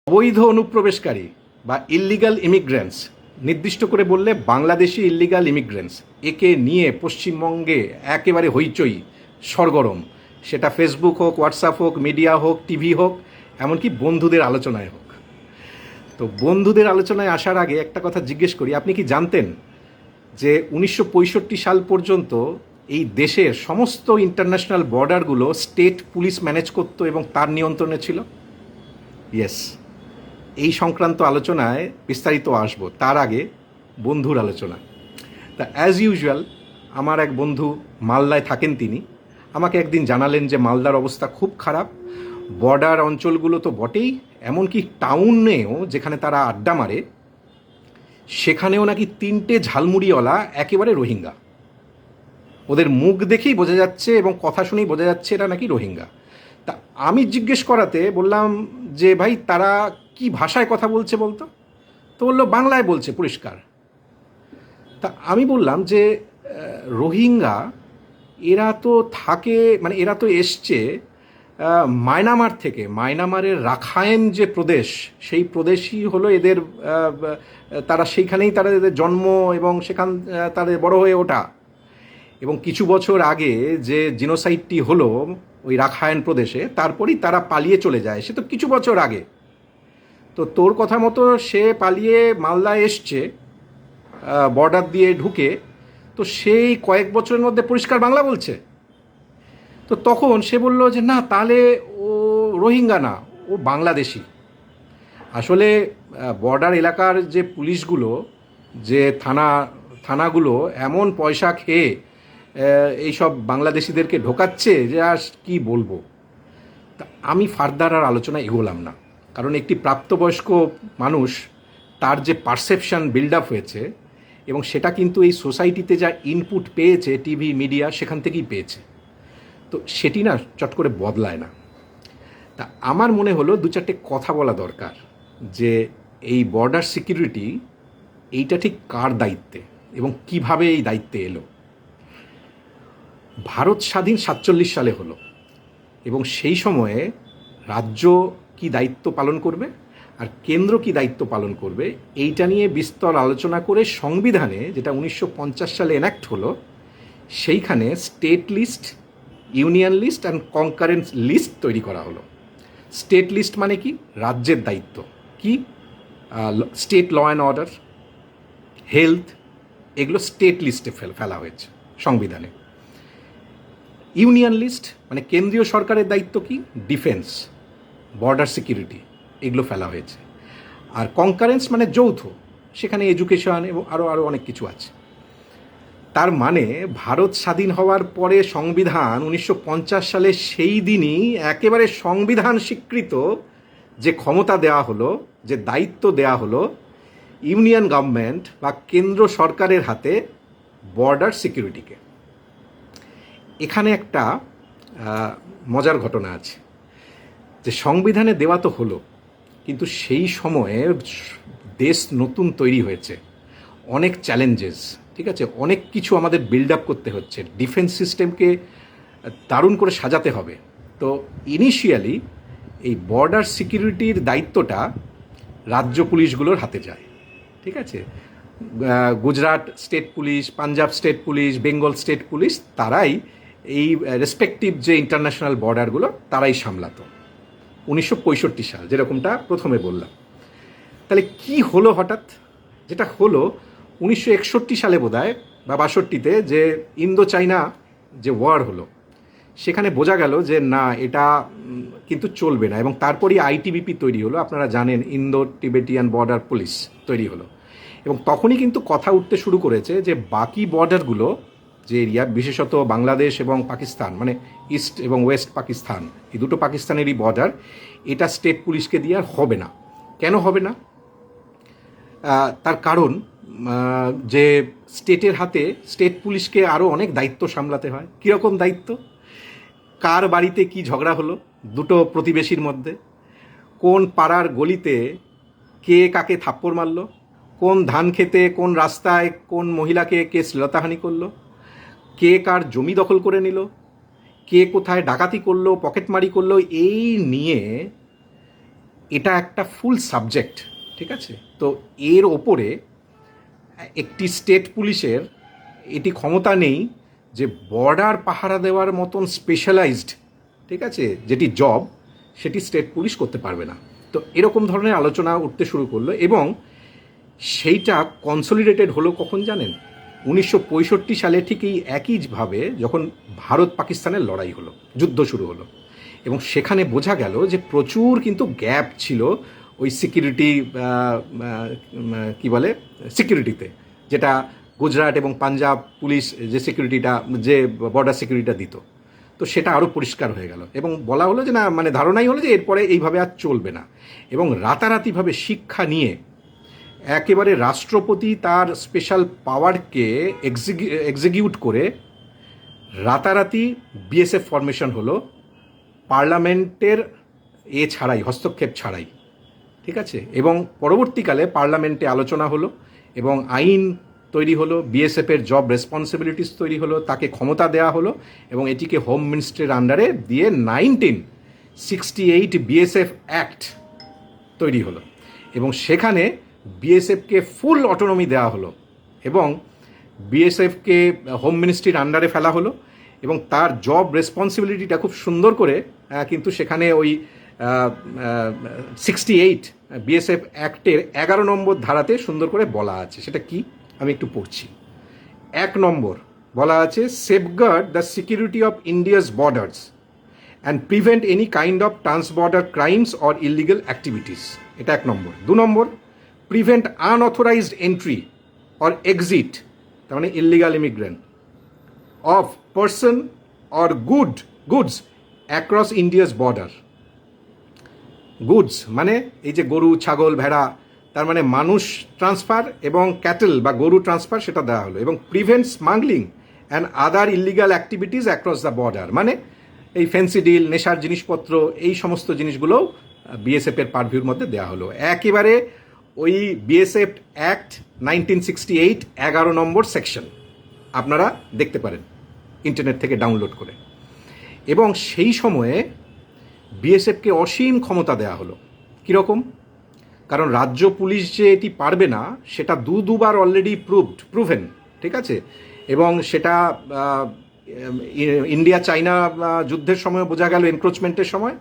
অবৈধ অনুপ্রবেশকারী বা ইল্লিগাল ইমিগ্রেন্টস, নির্দিষ্ট করে বললে বাংলাদেশি ইল্লিগাল ইমিগ্রেন্টস, একে নিয়ে পশ্চিমবঙ্গে একেবারে হইচই, সরগরম। সেটা ফেসবুক হোক, হোয়াটসঅ্যাপ হোক, মিডিয়া হোক, টিভি হোক, এমনকি বন্ধুদের আলোচনায় হোক। তো বন্ধুদের আলোচনায় আসার আগে একটা কথা জিজ্ঞেস করি, আপনি কি জানতেন যে 1965 সাল পর্যন্ত এই দেশের সমস্ত ইন্টারন্যাশনাল বর্ডারগুলো স্টেট পুলিশ ম্যানেজ করতো এবং তার নিয়ন্ত্রণে ছিল? ইয়েস, এই সংক্রান্ত আলোচনায় বিস্তারিত আসবো, তার আগে বন্ধুর আলোচনা। তা অ্যাজ ইউজুয়াল আমার এক বন্ধু মালদায় থাকেন, তিনি আমাকে একদিন জানালেন যে মালদার অবস্থা খুব খারাপ। বর্ডার অঞ্চলগুলো তো বটেই, এমনকি টাউনেও যেখানে তারা আড্ডা মারে সেখানেও নাকি 3টে ঝালমুড়িওয়ালা একেবারে রোহিঙ্গা। ওদের মুখ দেখেই বোঝা যাচ্ছে এবং কথা শুনেই বোঝা যাচ্ছে এরা নাকি রোহিঙ্গা। তা আমি জিজ্ঞেস করাতে বললাম যে ভাই তারা কি ভাষায় কথা বলছে বলতো? তো বললো বাংলায় বলছে পরিষ্কার। তা আমি বললাম যে রোহিঙ্গা এরা তো থাকে, মানে এরা তো এসছে মায়ানমার থেকে। মায়ানমারের রাখাইন যে প্রদেশ, সেই প্রদেশই হলো এদের, তারা সেইখানেই তারা এদের জন্ম এবং সেখান তাদের বড় হয়ে ওঠা। এবং কিছু বছর আগে যে জিনোসাইডটি হলো ওই রাখাইন প্রদেশে, তারপরই তারা পালিয়ে চলে যায়, সে তো কিছু বছর আগে। তো তোর কথা মতো সে পালিয়ে মালদায় এসছে বর্ডার দিয়ে ঢুকে, তো সেই কয়েক বছরের মধ্যে পরিষ্কার বাংলা বলছে। তো তখন সে বলল যে না, তাহলে ও রোহিঙ্গা না, ও বাংলাদেশি। আসলে বর্ডার এলাকার যে পুলিশগুলো, যে থানাগুলো এমন পয়সা খেয়ে এইসব বাংলাদেশিদেরকে ঢোকাচ্ছে যে আর কি বলবো। তা আমি ফার্দার আর আলোচনা এগোলাম না, কারণ একটি প্রাপ্তবয়স্ক মানুষ, তার যে পারসেপশন বিল্ড আপ হয়েছে এবং সেটা কিন্তু এই সোসাইটিতে যা ইনপুট পেয়েছে টিভি মিডিয়া, সেখান থেকেই পেয়েছে। তো সেটি না চট করে বদলায় না। তা আমার মনে হলো 2-4টে কথা বলা দরকার যে এই বর্ডার সিকিউরিটি এইটা ঠিক কার দায়িত্বে এবং কিভাবে এই দায়িত্বে এলো। ভারত স্বাধীন 47 সালে হলো এবং সেই সময়ে রাজ্য কি দায়িত্ব পালন করবে আর কেন্দ্র কি দায়িত্ব পালন করবে, এইটা নিয়ে বিস্তর আলোচনা করে সংবিধানে, যেটা 1950 সালে এনাক্ট হলো, সেইখানে state list, union list and concurrent list তৈরি করা হলো। স্টেট লিস্ট মানে কি? রাজ্যের দায়িত্ব কি? State law and order, health, এগুলো স্টেট লিস্টে ফেলা হয়েছে সংবিধানে। ইউনিয়ন লিস্ট মানে কেন্দ্রীয় সরকারের দায়িত্ব কি? ডিফেন্স, বর্ডার সিকিউরিটি, এগুলো ফেলা হয়েছে। আর কনকারেন্স মানে যৌথ, সেখানে এডুকেশন এবং আরও অনেক কিছু আছে। তার মানে ভারত স্বাধীন হওয়ার পরে সংবিধান 1950 সালে সেই দিনই একেবারে সংবিধান স্বীকৃত যে ক্ষমতা দেওয়া হলো, যে দায়িত্ব দেওয়া হলো ইউনিয়ন গভর্নমেন্ট বা কেন্দ্র সরকারের হাতে বর্ডার সিকিউরিটিকে। এখানে একটা মজার ঘটনা আছে যে সংবিধানে দেওয়া তো হলো, কিন্তু সেই সময়ে দেশ নতুন তৈরি হয়েছে, অনেক চ্যালেঞ্জেস, ঠিক আছে, অনেক কিছু আমাদের বিল্ড আপ করতে হচ্ছে, ডিফেন্স সিস্টেমকে দারুণ করে সাজাতে হবে। তো ইনিশিয়ালি এই বর্ডার সিকিউরিটির দায়িত্বটা রাজ্য পুলিশগুলোর হাতে যায়, ঠিক আছে। Gujarat state police, Punjab state police, Bengal state police, তারাই এই রেসপেক্টিভ যে ইন্টারন্যাশনাল বর্ডারগুলো তারাই সামলাতো 1965 সাল, যেরকমটা প্রথমে বললাম। তাহলে কি হলো হঠাৎ? যেটা হলো 1961 সালে বোধহয় বা 62-তে যে ইন্দো চাইনা যে ওয়ার হলো, সেখানে বোঝা গেল যে না, এটা কিন্তু চলবে না, এবং তারপরই আইটিবিপি তৈরি হলো। আপনারা জানেন, ইন্দো টিবেটিয়ান বর্ডার পুলিশ তৈরি হলো, এবং তখনই কিন্তু কথা উঠতে শুরু করেছে যে বাকি বর্ডারগুলো যে এরিয়া, বিশেষত বাংলাদেশ এবং পাকিস্তান, মানে ইস্ট এবং ওয়েস্ট পাকিস্তান, এই দুটো পাকিস্তানেরই বর্ডার, এটা স্টেট পুলিশকে দিয়ে আর হবে না। কেন হবে না? তার কারণ যে স্টেটের হাতে স্টেট পুলিশকে আরও অনেক দায়িত্ব সামলাতে হয়। কীরকম দায়িত্ব? কার বাড়িতে কি ঝগড়া হলো দুটো প্রতিবেশীর মধ্যে, কোন পাড়ার গলিতে কে কাকে থাপ্পড় মারলো, কোন ধান খেতে কোন রাস্তায় কোন মহিলাকে কে শ্লীলতাহানি করলো, কে কার জমি দখল করে নিল, কে কোথায় ডাকাতি করলো, পকেটমারি করলো, এই নিয়ে এটা একটা ফুল সাবজেক্ট, ঠিক আছে? তো এর ওপরে একটি স্টেট পুলিশের এটি ক্ষমতা নেই যে বর্ডার পাহারা দেওয়ার মতন স্পেশালাইজড, ঠিক আছে, যেটি জব, সেটি স্টেট পুলিশ করতে পারবে না। তো এরকম ধরনের আলোচনা উঠতে শুরু করলো এবং সেইটা কনসলিডেটেড হলো কখন জানেন? 1965 সালে ঠিক এই একইভাবে যখন ভারত পাকিস্তানের লড়াই হলো, যুদ্ধ শুরু হলো, এবং সেখানে বোঝা গেল যে প্রচুর কিন্তু গ্যাপ ছিল ওই সিকিউরিটি, কি বলে, সিকিউরিটিতে, যেটা গুজরাট এবং পাঞ্জাব পুলিশ যে সিকিউরিটিটা, যে বর্ডার সিকিউরিটিটা দিত। তো সেটা আরও পরিষ্কার হয়ে গেল এবং বলা হলো যে না, মানে ধারণাই হলো যে এরপরে এইভাবে আর চলবে না। এবং রাতারাতিভাবে শিক্ষা নিয়ে একেবারে রাষ্ট্রপতি তার স্পেশাল পাওয়ারকে এক্সিকিউট করে রাতারাতি বিএসএফ ফরমেশন হলো, পার্লামেন্টের ছাড়াই, হস্তক্ষেপ ছাড়াই, ঠিক আছে? এবং পরবর্তীকালে পার্লামেন্টে আলোচনা হলো এবং আইন তৈরি হলো, বিএসএফের জব রেসপন্সিবিলিটিস তৈরি হলো, তাকে ক্ষমতা দেওয়া হলো এবং এটিকে হোম মিনিস্ট্রির আন্ডারে দিয়ে 1968 বিএসএফ অ্যাক্ট তৈরি হলো এবং সেখানে বিএসএফকে ফুল অটোনমি দেওয়া হলো এবং বিএসএফকে হোম মিনিস্ট্রির আন্ডারে ফেলা হলো এবং তার জব রেসপন্সিবিলিটিটা খুব সুন্দর করে কিন্তু সেখানে ওই 68 বিএসএফ অ্যাক্টের 11 নম্বর ধারাতে সুন্দর করে বলা আছে। সেটা কি আমি একটু পড়ছি। 1 নম্বর বলা আছে, safeguard the security of India's borders and prevent any kind of transborder crimes or illegal activities. এটা 1 নম্বর। 2 নম্বর, prevent unauthorised entry or exit, তার মানে illegal immigrant, of person or goods across India's border. Goods মানে এই যে গরু, ছাগল, ভেড়া, তার মানে মানুষ ট্রান্সফার এবং ক্যাটেল বা গরু ট্রান্সফার, সেটা দেওয়া হলো। এবং prevent smuggling and other illegal activities across the border, মানে এই ফ্যান্সি ডিল, নেশার জিনিসপত্র, এই সমস্ত জিনিসগুলোও বিএসএফের পারভিউর মধ্যে দেওয়া হলো। একেবারে ওই বিএসএফ অ্যাক্ট 1968 11 নম্বর সেকশন আপনারা দেখতে পারেন ইন্টারনেট থেকে ডাউনলোড করে। এবং সেই সময়ে বিএসএফকে অসীম ক্ষমতা দেওয়া হলো। কীরকম? কারণ রাজ্য পুলিশ যে এটি পারবে না সেটা দুবার অলরেডি প্রুভেন, ঠিক আছে? এবং সেটা ইন্ডিয়া চাইনা যুদ্ধের সময় বোঝা গেল, এনক্রোচমেন্টের সময়,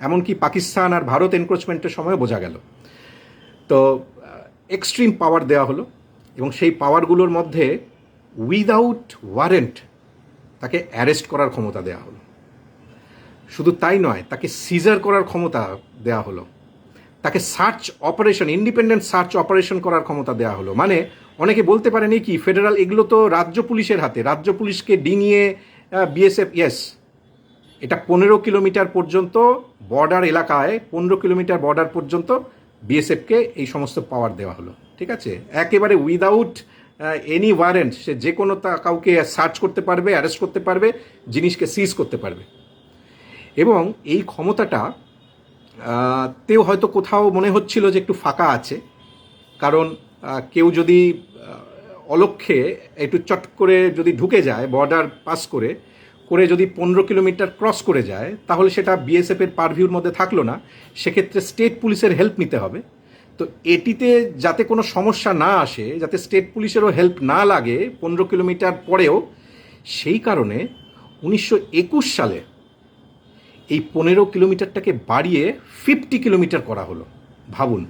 এমনকি পাকিস্তান আর ভারত এনক্রোচমেন্টের সময় বোঝা গেল। তো এক্সট্রিম পাওয়ার দেওয়া হলো এবং সেই পাওয়ারগুলোর মধ্যে উইদাউট ওয়ারেন্ট তাকে অ্যারেস্ট করার ক্ষমতা দেওয়া হলো। শুধু তাই নয়, তাকে সিজার করার ক্ষমতা দেওয়া হলো, তাকে search operation, independent search operation করার ক্ষমতা দেওয়া হলো। মানে অনেকে বলতে পারেন কি ফেডারাল, এগুলো তো রাজ্য পুলিশের হাতে, রাজ্য পুলিশকে ডিঙিয়ে বিএসএফ, ইয়েস, এটা 15 কিলোমিটার পর্যন্ত বর্ডার এলাকায়, 15 কিলোমিটার বর্ডার পর্যন্ত বিএসএফকে এই সমস্ত পাওয়ার দেওয়া হলো, ঠিক আছে? একেবারে উইদাউট এনি ওয়ারেন্ট সে যে কোনো কাউকে সার্চ করতে পারবে, অ্যারেস্ট করতে পারবে, জিনিসকে সিজ করতে পারবে। এবং এই ক্ষমতাটা তেও হয়তো কোথাও মনে হচ্ছিল যে একটু ফাঁকা আছে, কারণ কেউ যদি অলক্ষ্যে একটু চট করে যদি ঢুকে যায়, বর্ডার পাস করে যদি 15 কিলোমিটার ক্রস করে যায়, তাহলে সেটা বিএসএফের পারভিউর মধ্যে থাকলো না, সেক্ষেত্রে স্টেট পুলিশের হেল্প নিতে হবে। তো এটিতে যাতে কোনো সমস্যা না আসে, যাতে স্টেট পুলিশেরও হেল্প না লাগে 15 কিলোমিটার পরেও, সেই কারণে 1921 সালে এই 15 কিলোমিটারটাকে বাড়িয়ে 50 কিলোমিটার করা হলো। ভাবুন,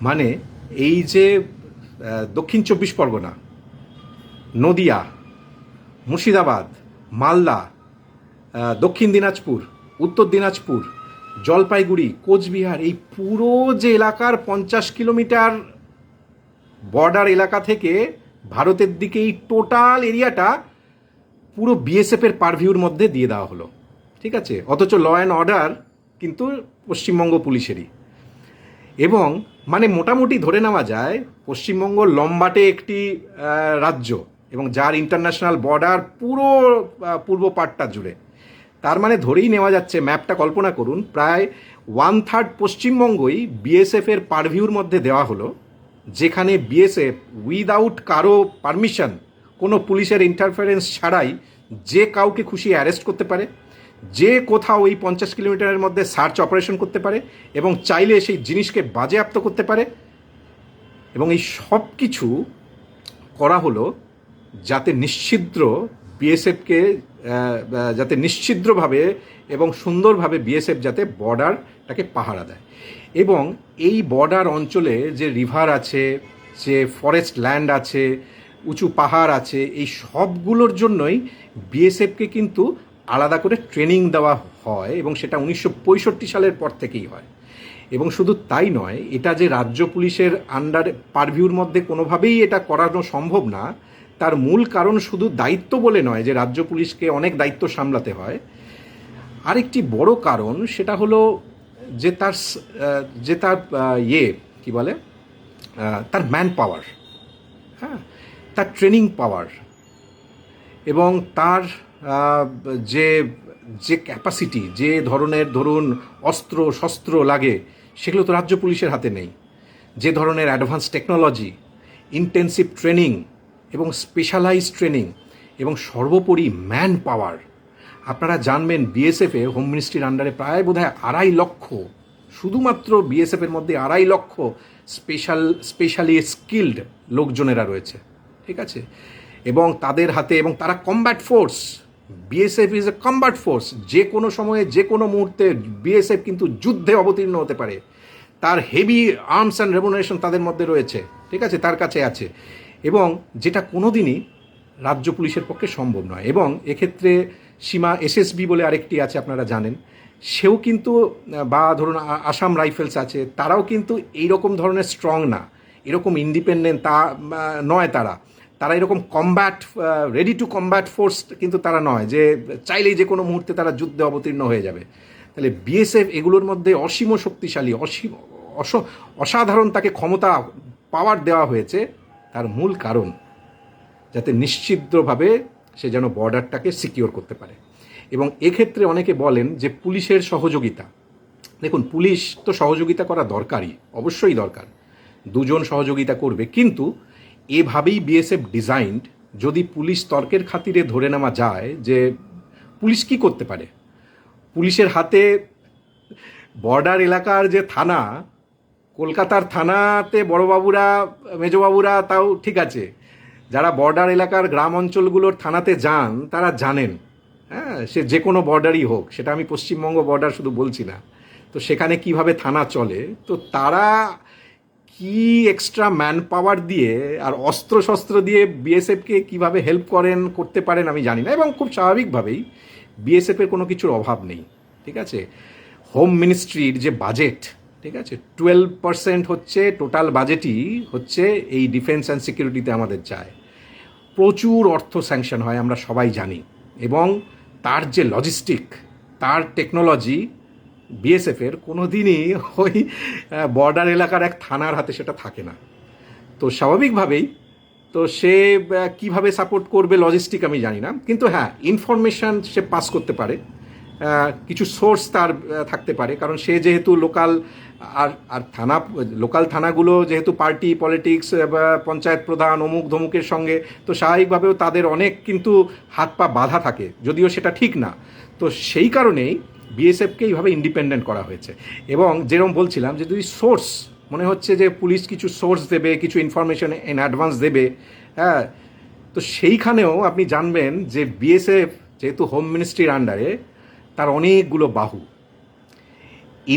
মানে এই যে দক্ষিণ 24 পরগনা, নদিয়া, মুর্শিদাবাদ, মালদা, দক্ষিণ দিনাজপুর, উত্তর দিনাজপুর, জলপাইগুড়ি, কোচবিহার, এই পুরো যে এলাকার 50 কিলোমিটার বর্ডার এলাকা থেকে ভারতের দিকে এই টোটাল এরিয়াটা পুরো বিএসএফের পারভিউর মধ্যে দিয়ে দেওয়া হলো, ঠিক আছে? অথচ ল অ্যান্ড অর্ডার কিন্তু পশ্চিমবঙ্গ পুলিশেরই। এবং মানে মোটামুটি ধরে নেওয়া যায় পশ্চিমবঙ্গ লম্বাটে একটি রাজ্য এবং যার ইন্টারন্যাশনাল বর্ডার পুরো পূর্ব পাটটা জুড়ে। তার মানে ধরেই নেওয়া যাচ্ছে, ম্যাপটা কল্পনা করুন, প্রায় 1/3 পশ্চিমবঙ্গই বিএসএফের পারভিউর মধ্যে দেওয়া হলো, যেখানে বিএসএফ উইদাউট কারো পারমিশন, কোনো পুলিশের ইন্টারফারেন্স ছাড়াই যে কাউকে খুশি অ্যারেস্ট করতে পারে, যে কোথাও ওই 50 কিলোমিটারের মধ্যে সার্চ অপারেশন করতে পারে এবং চাইলে সেই জিনিসকে বাজেয়াপ্ত করতে পারে। এবং এই সব কিছু করা হলো যাতে নিশ্ছিদ্র বিএসএফকে যাতে নিশ্ছিদ্রভাবে এবং সুন্দরভাবে বিএসএফ যাতে বর্ডারটাকে পাহারা দেয়। এবং এই বর্ডার অঞ্চলে যে রিভার আছে, যে ফরেস্ট ল্যান্ড আছে, উঁচু পাহাড় আছে, এই সবগুলোর জন্যই বিএসএফকে কিন্তু আলাদা করে ট্রেনিং দেওয়া হয় এবং সেটা 1965 সালের পর থেকেই হয়। এবং শুধু তাই নয়, এটা যে রাজ্য পুলিশের আন্ডার পারভিউর মধ্যে কোনোভাবেই এটা করানো সম্ভব না, তার মূল কারণ শুধু দায়িত্ব বলে নয় যে রাজ্য পুলিশকে অনেক দায়িত্ব সামলাতে হয়। আরেকটি বড় কারণ সেটা হলো যে তার কি বলে, তার ম্যান পাওয়ার, হ্যাঁ, তার ট্রেনিং পাওয়ার এবং তার যে যে ক্যাপাসিটি, যে ধরনের ধরুন অস্ত্র শস্ত্র লাগে, সেগুলো তো রাজ্য পুলিশের হাতে নেই। যে ধরনের অ্যাডভান্স টেকনোলজি, ইন্টেন্সিভ ট্রেনিং এবং স্পেশালাইজ ট্রেনিং এবং সর্বোপরি ম্যান পাওয়ার। আপনারা জানবেন বিএসএফে হোম মিনিস্ট্রির আন্ডারে প্রায় বোধহয় 2.5 লক্ষ, শুধুমাত্র বিএসএফের মধ্যে 2.5 লক্ষ স্পেশালি স্কিল্ড লোকজনেরা রয়েছে, ঠিক আছে। এবং তাদের হাতে, এবং তারা combat force. BSF is a combat force. যে কোনো সময়ে যে কোনো মুহূর্তে বিএসএফ কিন্তু যুদ্ধে অবতীর্ণ হতে পারে। তার হেভি আর্মস অ্যান্ড রেমুনারেশন তাদের মধ্যে রয়েছে, ঠিক আছে, তার কাছে আছে, এবং যেটা কোনো দিনই রাজ্য পুলিশের পক্ষে সম্ভব নয়। এবং এক্ষেত্রে সীমা এসএসবি বলে আরেকটি আছে, আপনারা জানেন, সেও কিন্তু, বা ধরুন আসাম রাইফেলস আছে, তারাও কিন্তু এইরকম ধরনের স্ট্রং না, এরকম ইন্ডিপেন্ডেন্ট তা নয়। তারা এরকম combat, ready to combat force কিন্তু তারা নয় যে চাইলেই যে কোনো মুহূর্তে তারা যুদ্ধে অবতীর্ণ হয়ে যাবে। তাহলে বিএসএফ এগুলোর মধ্যে অসীম শক্তিশালী, অসাধারণ তাকে ক্ষমতা পাওয়ার দেওয়া হয়েছে। তার মূল কারণ যাতে নিশ্চিদ্রভাবে সে যেন বর্ডারটাকে সিকিওর করতে পারে। এবং এক্ষেত্রে অনেকে বলেন যে পুলিশের সহযোগিতা। দেখুন, পুলিশ তো সহযোগিতা করা দরকারই, অবশ্যই দরকার, দুজন সহযোগিতা করবে, কিন্তু এভাবেই বিএসএফ ডিজাইনড। যদি পুলিশ তর্কের খাতিরে ধরে নেওয়া যায় যে পুলিশ কি করতে পারে, পুলিশের হাতে বর্ডার এলাকার যে থানা, কলকাতার থানাতে বড়বাবুরা মেজবাবুরা তাও ঠিক আছে, যারা বর্ডার এলাকার গ্রাম অঞ্চলগুলোর থানাতে যান তারা জানেন, হ্যাঁ, সে যে কোনো বর্ডারই হোক, সেটা আমি পশ্চিমবঙ্গ বর্ডার শুধু বলছি না, তো সেখানে কিভাবে থানা চলে, তো তারা কি এক্সট্রা ম্যান পাওয়ার দিয়ে আর অস্ত্র শস্ত্র দিয়ে বিএসএফকে কিভাবে হেল্প করতে পারেন আমি জানি না। এবং খুব স্বাভাবিকভাবেই বিএসএফের কোনো কিছুর অভাব নেই, ঠিক আছে। হোম মিনিস্ট্রির যে বাজেট, ঠিক আছে, 12% হচ্ছে টোটাল বাজেটই হচ্ছে এই ডিফেন্স অ্যান্ড সিকিউরিটিতে আমাদের যায়। প্রচুর অর্থ স্যাংশন হয়, আমরা সবাই জানি। এবং তার যে লজিস্টিক, তার টেকনোলজি, বিএসএফের কোনো দিনই ওই বর্ডার এলাকার এক থানার হাতে সেটা থাকে না। তো স্বাভাবিকভাবেই তো সে কিভাবে সাপোর্ট করবে লজিস্টিক আমি জানি না, কিন্তু হ্যাঁ, ইনফরমেশান সে পাস করতে পারে, কিছু সোর্স তার থাকতে পারে, কারণ সে যেহেতু লোকাল, আর লোকাল থানাগুলো যেহেতু পার্টি পলিটিক্স, পঞ্চায়েত প্রধান অমুক ধমুকের সঙ্গে, তো স্বাভাবিকভাবেও তাদের অনেক কিন্তু হাত পা বাঁধা থাকে, যদিও সেটা ঠিক না। তো সেই কারণেই বিএসএফকে এইভাবে ইন্ডিপেন্ডেন্ট করা হয়েছে। এবং যেরকম বলছিলাম যে যদি সোর্স মনে হচ্ছে যে পুলিশ কিছু সোর্স দেবে, কিছু ইনফরমেশন ইন অ্যাডভান্স দেবে, হ্যাঁ, তো সেইখানেও আপনি জানবেন যে বিএসএফ যেহেতু হোম মিনিস্ট্রির আন্ডারে, তার অনেকগুলো বাহু।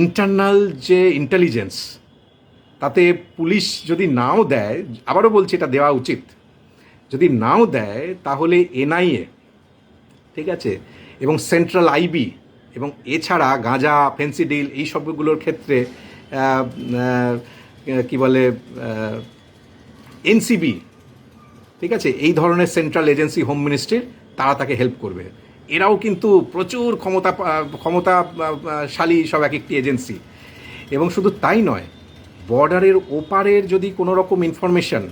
ইন্টারনাল যে ইন্টেলিজেন্স, তাতে পুলিশ যদি নাও দেয়, আবারও বলছি এটা দেওয়া উচিত, যদি নাও দেয় তাহলে এনআইএ, ঠিক আছে, এবং সেন্ট্রাল আইবি, এবং এছাড়া গাঁজা ফেন্সিডিল এই সবগুলোর ক্ষেত্রে কি বলে এনসিবি, ঠিক আছে, এই ধরনের সেন্ট্রাল এজেন্সি হোম মিনিস্ট্রির, তারা তাকে হেল্প করবে। এরাও কিন্তু প্রচুর ক্ষমতাশালী সব এক একটি এজেন্সি। এবং শুধু তাই নয়, বর্ডারের ওপারের যদি কোনো রকম ইনফরমেশন,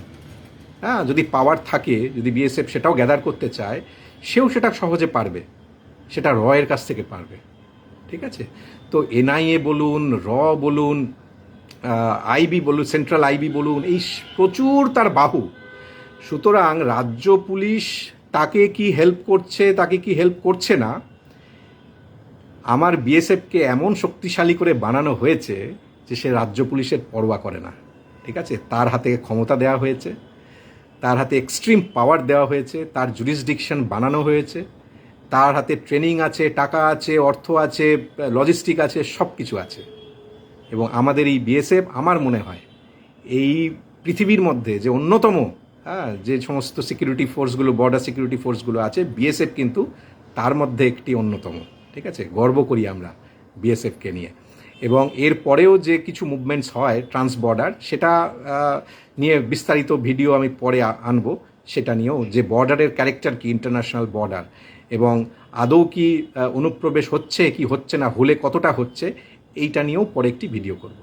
হ্যাঁ, যদি পাওয়ার থাকে, যদি বিএসএফ সেটাও গ্যাদার করতে চায়, সেও সেটা সহজে পারবে, সেটা রয়ের কাছ থেকে পারবে, ঠিক আছে। তো এনআইএ বলুন, বলুন, আইবি বলুন, সেন্ট্রাল আইবি বলুন, এই প্রচুর তার বাহু। সুতরাং রাজ্য পুলিশ তাকে কি হেল্প করছে, তাকে কি হেল্প করছে না, আমার বিএসএফকে এমন শক্তিশালী করে বানানো হয়েছে যে সে রাজ্য পুলিশের পরোয়া করে না, ঠিক আছে? তার হাতে ক্ষমতা দেওয়া হয়েছে, তার হাতে এক্সট্রিম পাওয়ার দেওয়া হয়েছে, তার জুরিসডিকশন বানানো হয়েছে, তার হাতে ট্রেনিং আছে, টাকা আছে, অর্থ আছে, লজিস্টিক আছে, সব কিছু আছে। এবং আমাদের এই বিএসএফ আমার মনে হয় এই পৃথিবীর মধ্যে যে অন্যতম, যে সমস্ত সিকিউরিটি ফোর্সগুলো, বর্ডার সিকিউরিটি ফোর্সগুলো আছে, বিএসএফ কিন্তু তার মধ্যে একটি অন্যতম, ঠিক আছে? গর্ব করি আমরা বিএসএফকে নিয়ে। এবং এর পরেও যে কিছু মুভমেন্টস হয় ট্রান্স বর্ডার, সেটা নিয়ে বিস্তারিত ভিডিও আমি পরে আনবো। সেটা নিয়েও যে বর্ডারের ক্যারেক্টার কি, ইন্টারন্যাশনাল বর্ডার, এবং আদৌ কি অনুপ্রবেশ হচ্ছে কি হচ্ছে না, হলে কতটা হচ্ছে, এইটা নিয়েও পরে একটি ভিডিও করব।